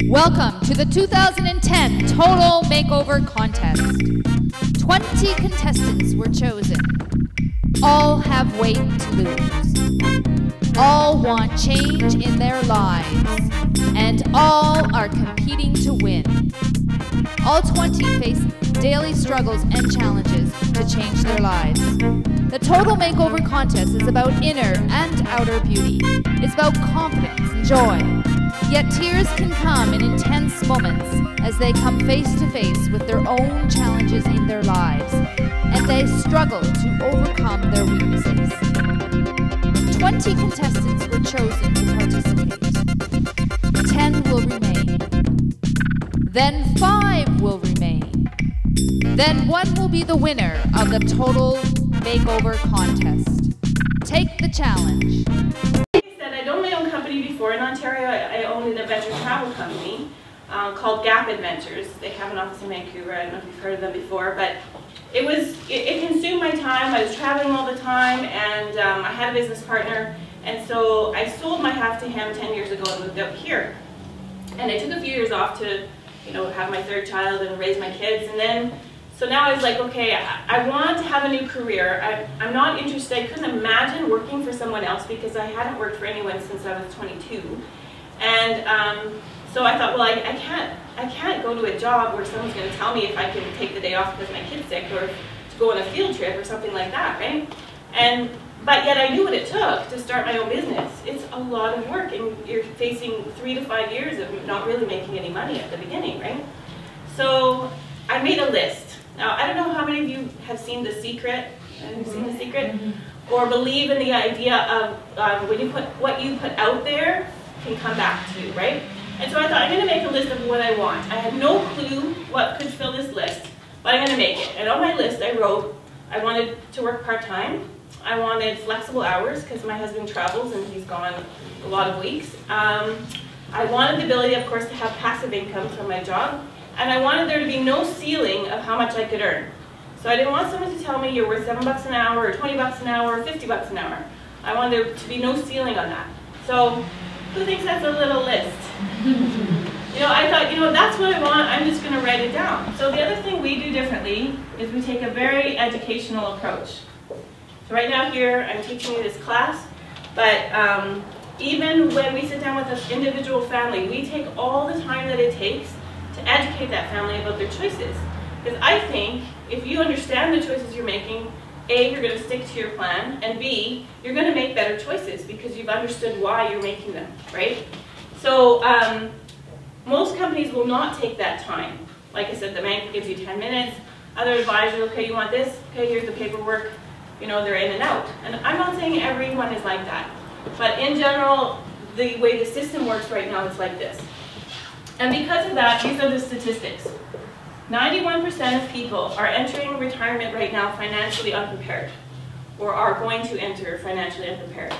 Welcome to the 2010 Total Makeover Contest. 20 contestants were chosen. All have weight to lose. All want change in their lives. And all are competing to win. All 20 face daily struggles and challenges to change their lives. The Total Makeover Contest is about inner and outer beauty. It's about confidence and joy. Yet tears can come in intense moments as they come face to face with their own challenges in their lives, and they struggle to overcome their weaknesses. 20 contestants were chosen to participate. 10 will remain. Then 5 will remain. Then 1 will be the winner of the Total Makeover Contest. Take the challenge. I'd owned my own company before. In Ontario, I owned an adventure travel company called Gap Adventures. They have an office in Vancouver. I don't know if you've heard of them before, but it consumed my time. I was traveling all the time, and I had a business partner, and so I sold my half to him 10 years ago and moved out here. And I took a few years off to, have my third child and raise my kids, and then so now I was like, okay, I want to have a new career. I'm not interested. I couldn't imagine working for someone else because I hadn't worked for anyone since I was 22. And so I thought, well, I can't go to a job where someone's going to tell me if I can take the day off because my kid's sick or to go on a field trip or something like that, right? But yet I knew what it took to start my own business. It's a lot of work, and you're facing 3 to 5 years of not really making any money at the beginning, right? So I made a list. Now, I don't know how many of you have seen The Secret, or believe in the idea of when you what you put out there can come back to you, right? And so I thought, I'm going to make a list of what I want. I had no clue what could fill this list, but I'm going to make it. And on my list, I wrote, I wanted to work part-time. I wanted flexible hours because my husband travels and he's gone a lot of weeks. I wanted the ability, of course, to have passive income from my job. And I wanted there to be no ceiling of how much I could earn. So I didn't want someone to tell me you're worth $7 an hour, or $20 an hour, or $50 an hour. I wanted there to be no ceiling on that. So who thinks that's a little list? I thought, that's what I want, I'm just going to write it down. So the other thing we do differently is we take a very educational approach. So right now here, I'm teaching you this class, but even when we sit down with an individual family, we take all the time that it takes to educate that family about their choices. Because I think if you understand the choices you're making, A, you're going to stick to your plan, and B, you're going to make better choices because you've understood why you're making them, right? So most companies will not take that time. Like I said, the bank gives you 10 minutes. Other advisors, okay, you want this? Okay, here's the paperwork. They're in and out. And I'm not saying everyone is like that. But in general, the way the system works right now, it's like this. And because of that, these are the statistics. 91% of people are entering retirement right now financially unprepared, or are going to enter financially unprepared.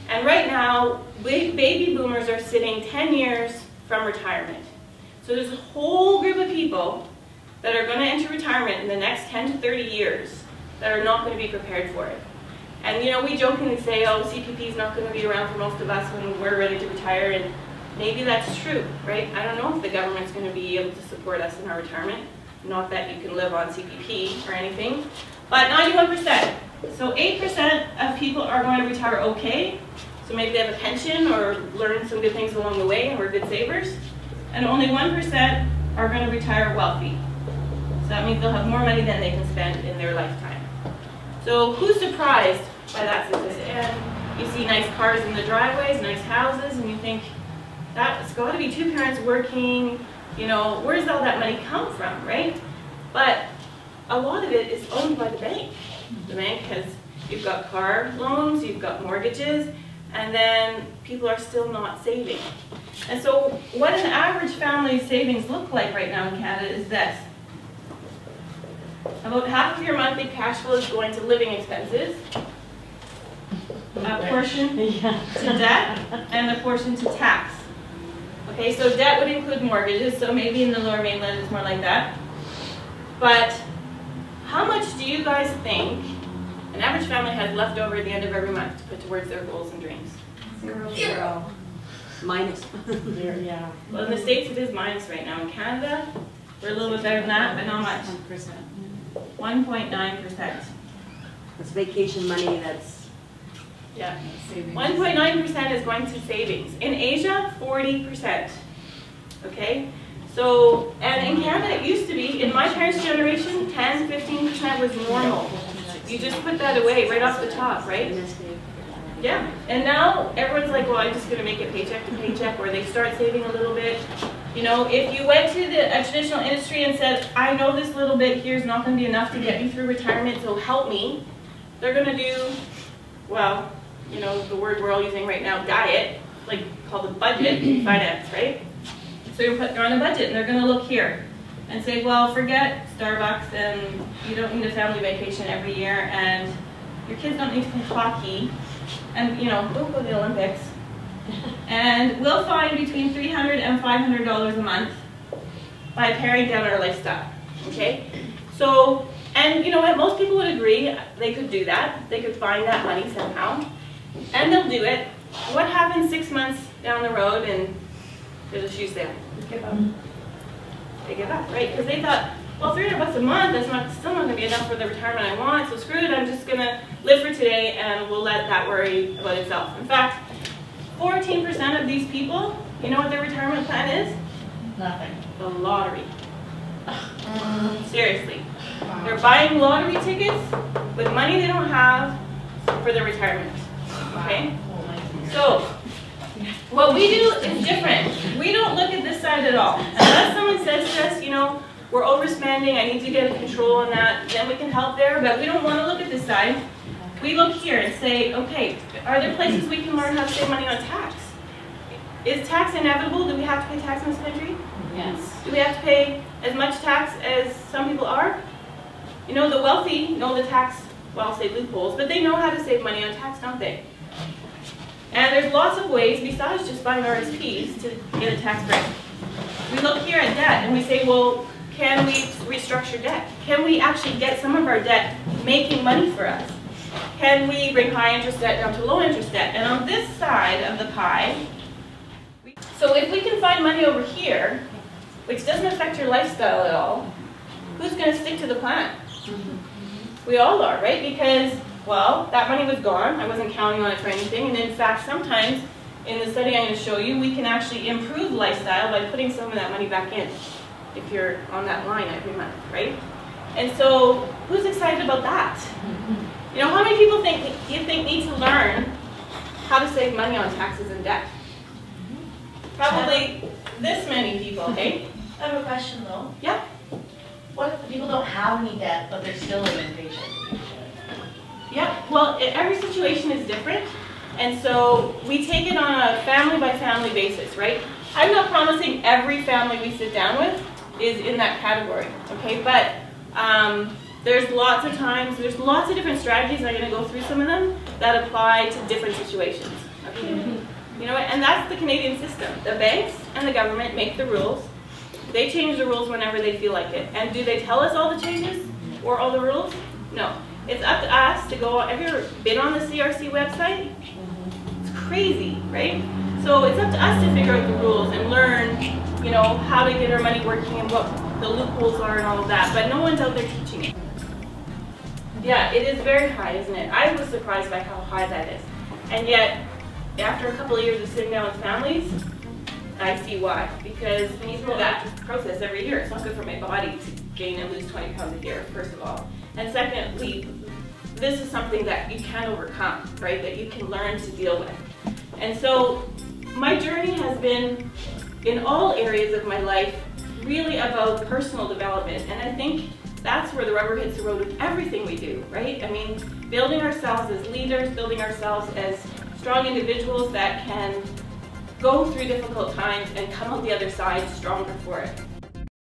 And right now, baby boomers are sitting 10 years from retirement. So there's a whole group of people that are going to enter retirement in the next 10 to 30 years that are not going to be prepared for it. And we jokingly say, oh, CPP is not going to be around for most of us when we're ready to retire, and maybe that's true, right? I don't know if the government's going to be able to support us in our retirement. Not that you can live on CPP or anything, but 91%. So 8% of people are going to retire okay. So maybe they have a pension or learn some good things along the way and we're good savers. And only 1% are going to retire wealthy. So that means they'll have more money than they can spend in their lifetime. So who's surprised by that statistic? And you see nice cars in the driveways, nice houses, and you think, that's got to be 2 parents working, where's all that money come from, right? But a lot of it is owned by the bank. The bank you've got car loans, you've got mortgages, and then people are still not saving. And so what an average family's savings look like right now in Canada is this. About half of your monthly cash flow is going to living expenses, a portion to debt, and a portion to tax. Okay, so debt would include mortgages, so maybe in the Lower Mainland it's more like that. But how much do you guys think an average family has left over at the end of every month to put towards their goals and dreams? Zero. Minus. Yeah. Well, in the States it is minus right now. In Canada, we're a little bit better than that, but not much. 1.9%. It's vacation money that's... Yeah. 1.9% is going to savings. In Asia, 40%. Okay? So, and in Canada it used to be, in my parents' generation, 10, 15% was normal. You just put that away right off the top, right? Yeah. And now everyone's like, well, I'm just going to make it paycheck to paycheck, or they start saving a little bit. You know, if you went to a traditional industry and said, I know this little bit here is not going to be enough to get me through retirement, so help me, they're going to do, well, you know, the word we're all using right now, diet, like called a budget in finance, right? So you're on a budget, and they're going to look here and say, well, forget Starbucks, and you don't need a family vacation every year, and your kids don't need to play hockey, and, you know, don't go to the Olympics. And we'll find between $300 and $500 a month by paring down our lifestyle, okay? So, and you know what, most people would agree they could do that. They could find that money somehow, and they'll do it. What happens 6 months down the road and there's a shoe sale? They give up. They give up, right? Because they thought, well, $300 a month, that's still not going to be enough for the retirement I want, so screw it, I'm just going to live for today and we'll let that worry about itself. In fact, 14% of these people, you know what their retirement plan is? Nothing. The lottery. Seriously. They're buying lottery tickets with money they don't have for their retirement. Okay? So, what we do is different. We don't look at this side at all. Unless someone says to us, you know, we're overspending, I need to get a control on that, then we can help there, but we don't want to look at this side. We look here and say, okay, are there places we can learn how to save money on tax? Is tax inevitable? Do we have to pay tax in this country? Yes. Do we have to pay as much tax as some people are? You know, the wealthy know the tax, well, I'll say loopholes, but they know how to save money on tax, don't they? And there's lots of ways besides just buying RSPs to get a tax break. We look here at debt and we say, well, can we restructure debt? Can we actually get some of our debt making money for us? Can we bring high interest debt down to low interest debt? And on this side of the pie, so if we can find money over here, which doesn't affect your lifestyle at all, who's going to stick to the plan? We all are, right? Because, well, that money was gone. I wasn't counting on it for anything. And in fact, sometimes in the study I'm going to show you, we can actually improve lifestyle by putting some of that money back in if you're on that line every month, right? And so who's excited about that? You know, how many people do you think need to learn how to save money on taxes and debt? Probably this many people, okay? I have a question though. Yeah. What if the people don't have any debt, but they're still living paycheck to paycheck? Yeah, well, every situation is different, and so we take it on a family by family basis, right? I'm not promising every family we sit down with is in that category, okay? But there's lots of times, there's lots of different strategies, I'm going to go through some of them, that apply to different situations, okay? You know what, and that's the Canadian system. The banks and the government make the rules. They change the rules whenever they feel like it. And do they tell us all the changes or all the rules? No. It's up to us to go, have you ever been on the CRC website? It's crazy, right? So it's up to us to figure out the rules and learn, you know, how to get our money working and what the loopholes are and all of that. But no one's out there teaching it. Yeah, it is very high, isn't it? I was surprised by how high that is. And yet, after a couple of years of sitting down with families, I see why. Because we need that process every year. It's not good for my body to gain and lose 20 pounds a year, first of all. And secondly, this is something that you can overcome, right? That you can learn to deal with. And so my journey has been, in all areas of my life, really about personal development. And I think that's where the rubber hits the road with everything we do, right? I mean, building ourselves as leaders, building ourselves as strong individuals that can go through difficult times and come out the other side stronger for it.